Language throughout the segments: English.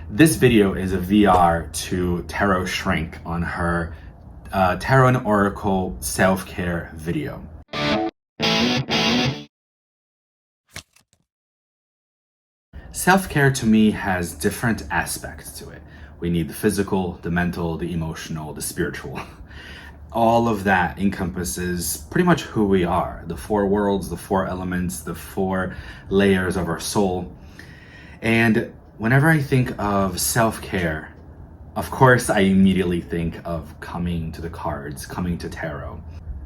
This video is a VR to Tarot Shrink on her Tarot and Oracle self-care video. Self-care to me has different aspects to it. We need the physical, the mental, the emotional, the spiritual. All of that encompasses pretty much who we are. The four worlds, the four elements, the four layers of our soul. And whenever I think of self-care, of course, I immediately think of coming to the cards, coming to tarot.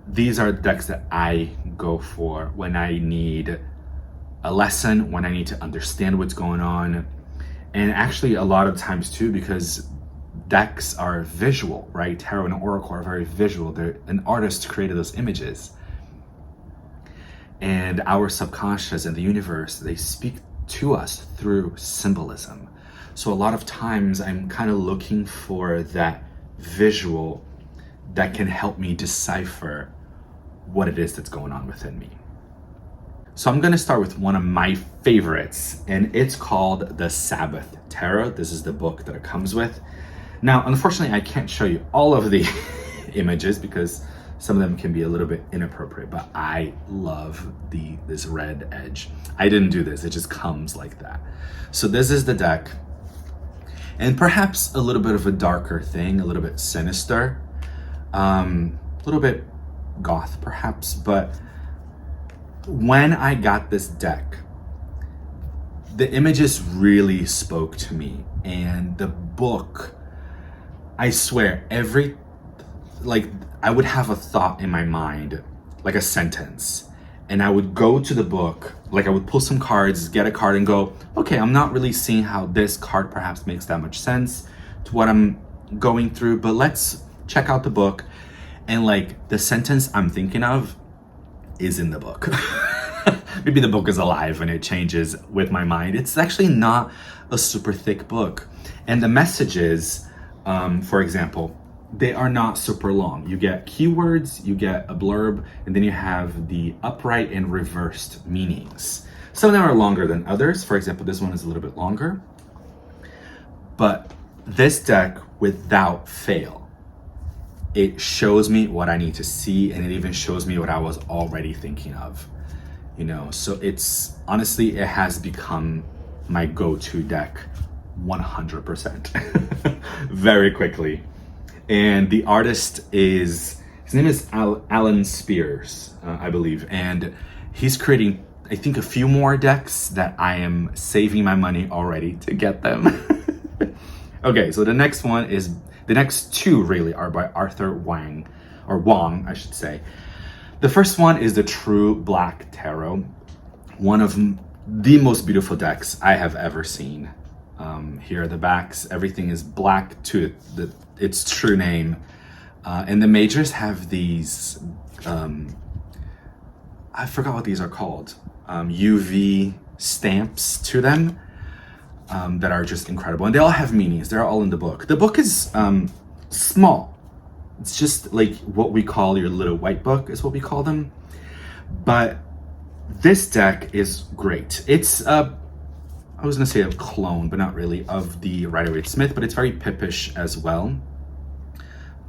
These are the decks that I go for when I need a lesson, when I need to understand what's going on. And actually a lot of times too, because decks are visual, right? Tarot and Oracle are very visual. An artist created those images. And our subconscious and the universe, they speak to us through symbolism. So a lot of times I'm kind of looking for that visual that can help me decipher what it is that's going on within me. So I'm going to start with one of my favorites, and it's called the Sabbath Tarot. This is the book that it comes with. Now, unfortunately, I can't show you all of the images because some of them can be a little bit inappropriate, but I love this red edge. I didn't do this, it just comes like that. So this is the deck, and perhaps a little bit of a darker thing, a little bit sinister, a little bit goth perhaps, but when I got this deck, the images really spoke to me, and the book, I swear, I would have a thought in my mind, like a sentence, and I would go to the book, like I would pull some cards, get a card and go, okay, I'm not really seeing how this card perhaps makes that much sense to what I'm going through, but let's check out the book. And like the sentence I'm thinking of is in the book. Maybe the book is alive and it changes with my mind. It's actually not a super thick book. And the messages, for example, they are not super long. You get keywords, you get a blurb, and then you have the upright and reversed meanings. Some of them are longer than others. For example, this one is a little bit longer. But this deck, without fail, it shows me what I need to see, and it even shows me what I was already thinking of. You know, so it's honestly, it has become my go-to deck 100% very quickly. And the artist his name is Alan Spears, I believe. And he's creating, I think, a few more decks that I am saving my money already to get them. Okay, so the next two really are by Arthur Wang, or Wong, I should say. The first one is the True Black Tarot, one of the most beautiful decks I have ever seen. Here are the backs. Everything is black to its true name. And the majors have these, I forgot what these are called, UV stamps to them that are just incredible. And they all have meanings. They're all in the book. The book is small. It's just like what we call your little white book is what we call them. But this deck is great. It's I was gonna say a clone, but not really, of the Rider-Waite-Smith, but it's very Pippish as well.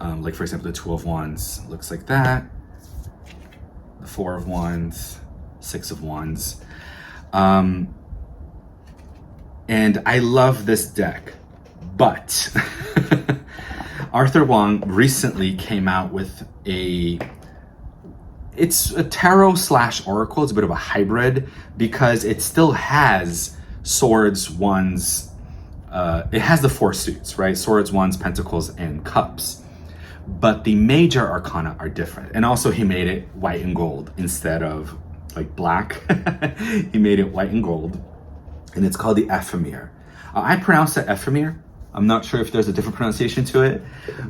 Like for example, the Two of Wands looks like that. The Four of Wands, Six of Wands. And I love this deck, but Arthur Wong recently came out with it's a tarot / oracle. It's a bit of a hybrid because it still has swords, wands, it has the four suits, right? Swords, wands, pentacles, and cups. But the major arcana are different. And also he made it white and gold instead of like black. He made it white and gold. And it's called the Epir. I pronounce it Epir. I'm not sure if there's a different pronunciation to it,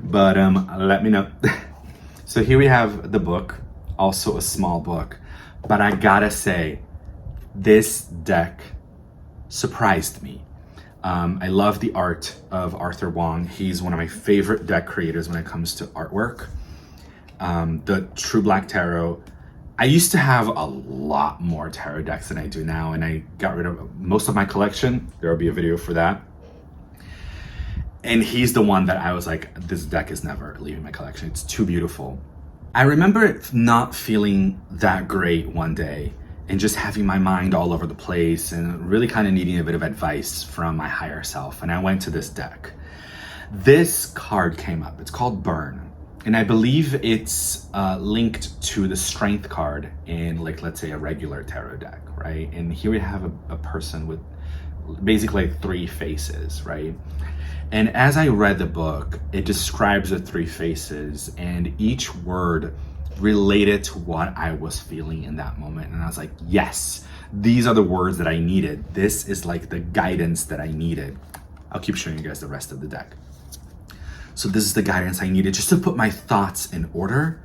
but let me know. So here we have the book, also a small book. But I gotta say, this deck surprised me. I love the art of Arthur Wong. He's one of my favorite deck creators when it comes to artwork. The True Black Tarot, I used to have a lot more tarot decks than I do now, and I got rid of most of my collection. There will be a video for that. And he's the one that I was like, this deck is never leaving my collection. It's too beautiful. I remember not feeling that great one day and just having my mind all over the place and really kind of needing a bit of advice from my higher self. And I went to this deck. This card came up. It's called Burn. And I believe it's linked to the Strength card in, like, let's say a regular tarot deck, right? And here we have a person with basically like 3 faces, right? And as I read the book, it describes the 3 faces, and each word related to what I was feeling in that moment. And I was like, yes, these are the words that I needed. This is like the guidance that I needed. I'll keep showing you guys the rest of the deck. So this is the guidance I needed just to put my thoughts in order.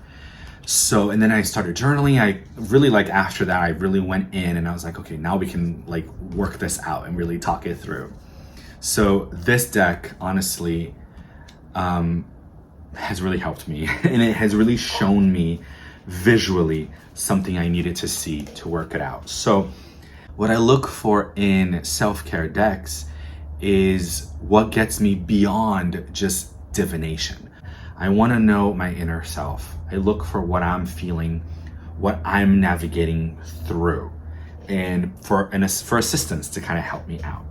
So, and then I started journaling. I really, like, after that, I really went in and I was like, okay, now we can like work this out and really talk it through. So this deck, honestly, has really helped me, and it has really shown me visually something I needed to see to work it out. So what I look for in self-care decks is what gets me beyond just divination. I want to know my inner self. I look for what I'm feeling, what I'm navigating through, and for assistance to kind of help me out.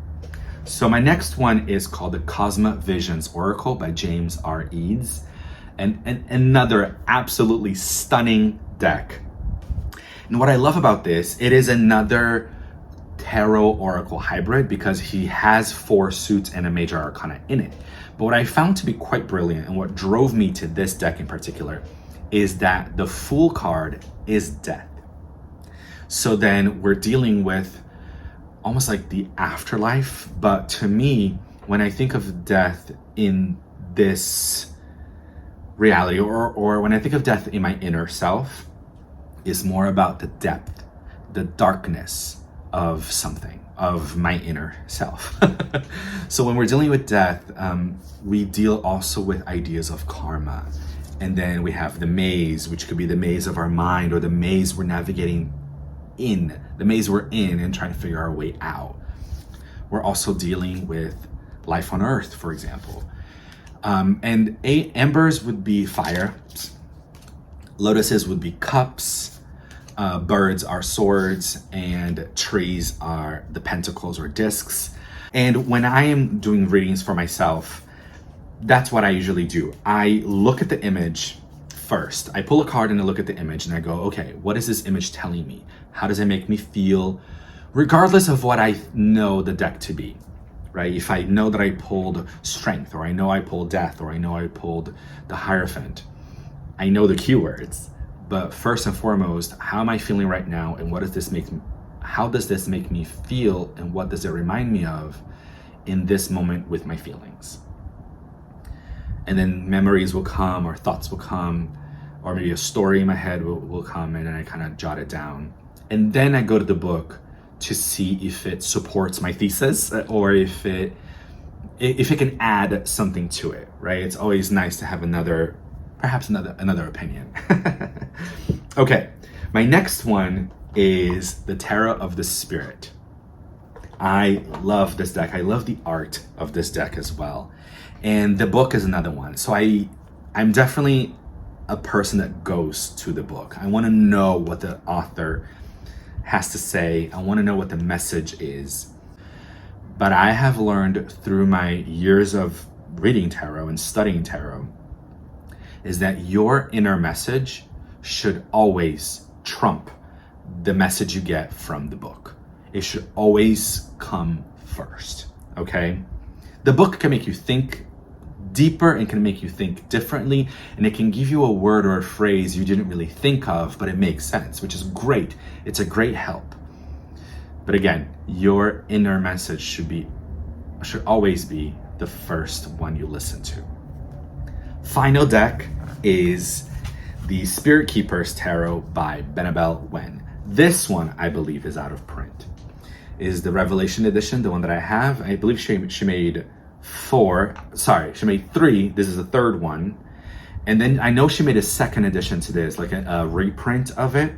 So my next one is called the Cosmo Visions Oracle by James R. Eads, and another absolutely stunning deck. And what I love about this, it is another tarot oracle hybrid because he has 4 suits and a major arcana in it. But what I found to be quite brilliant, and what drove me to this deck in particular, is that the Fool card is death. So then we're dealing with almost like the afterlife. But to me, when I think of death in this reality, or when I think of death in my inner self, is more about the depth, the darkness of something, of my inner self. So when we're dealing with death, we deal also with ideas of karma. And then we have the maze, which could be the maze of our mind, or the maze we're navigating in, the maze we're in and trying to figure our way out. We're also dealing with life on earth, for example. And embers would be fire, lotuses would be cups, birds are swords, and trees are the pentacles or discs. And when I am doing readings for myself, that's what I usually do. I look at the image first. I pull a card and I look at the image and I go, okay, what is this image telling me? How does it make me feel? Regardless of what I know the deck to be, right? If I know that I pulled strength, or I know I pulled death, or I know I pulled the Hierophant, I know the keywords. But first and foremost, how am I feeling right now? And what does this make me, how does this make me feel? And what does it remind me of in this moment with my feelings? And then memories will come, or thoughts will come, or maybe a story in my head will come, and then I kind of jot it down. And then I go to the book to see if it supports my thesis, or if it can add something to it, right? It's always nice to have perhaps another opinion. Okay, my next one is the Tarot of the Spirit. I love this deck. I love the art of this deck as well. And the book is another one. So I'm definitely a person that goes to the book. I want to know what the author has to say. I want to know what the message is. But I have learned through my years of reading tarot and studying tarot is that your inner message should always trump the message you get from the book. It should always come first, okay? The book can make you think deeper and can make you think differently, and it can give you a word or a phrase you didn't really think of, but it makes sense, which is great. It's a great help. But again, your inner message should always be the first one you listen to. Final deck is the Spirit Keepers Tarot by Benabel Wen. This one, I believe, is out of print. Is the Revelation edition, the one that I have. I believe she made 3. This is the third one. And then I know she made a second edition to this, like a reprint of it.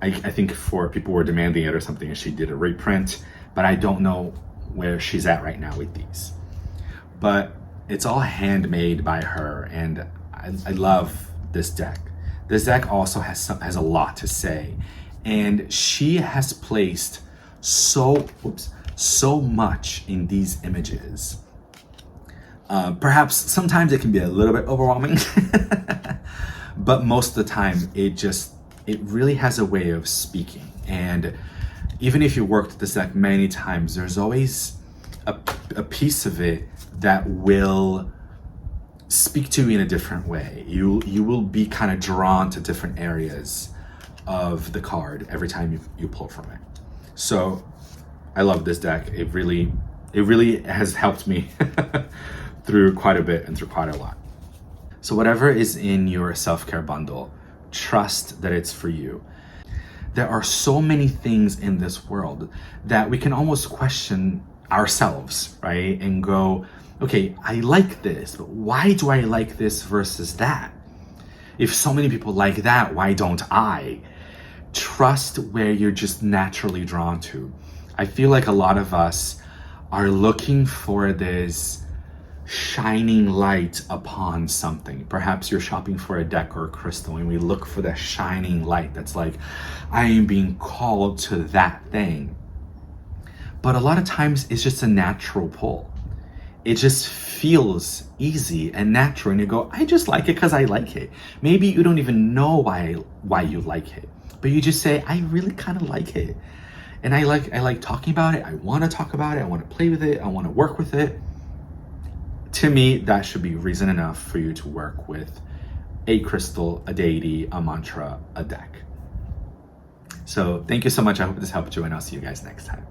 I think for people were demanding it or something, and she did a reprint, but I don't know where she's at right now with these. But It's all handmade by her, and I love this deck. This deck also has a lot to say, and she has placed so much in these images. Perhaps sometimes it can be a little bit overwhelming, but most of the time it really has a way of speaking. And even if you worked this deck many times, there's always a piece of it that will speak to you in a different way. You will be kind of drawn to different areas of the card every time you pull from it. So I love this deck. It really has helped me through quite a bit and through quite a lot. So whatever is in your self-care bundle, trust that it's for you. There are so many things in this world that we can almost question ourselves, right? And go, okay, I like this, but why do I like this versus that? If so many people like that, why don't I? Trust where you're just naturally drawn to. I feel like a lot of us are looking for this shining light upon something. Perhaps you're shopping for a deck or a crystal, and we look for that shining light that's like, I am being called to that thing. But a lot of times it's just a natural pull. It just feels easy and natural, and you go, I just like it because I like it. Maybe you don't even know why you like it, but you just say, I really kind of like it. And I like talking about it. I want to talk about it. I want to play with it. I want to work with it. To me, that should be reason enough for you to work with a crystal, a deity, a mantra, a deck. So thank you so much. I hope this helped you, and I'll see you guys next time.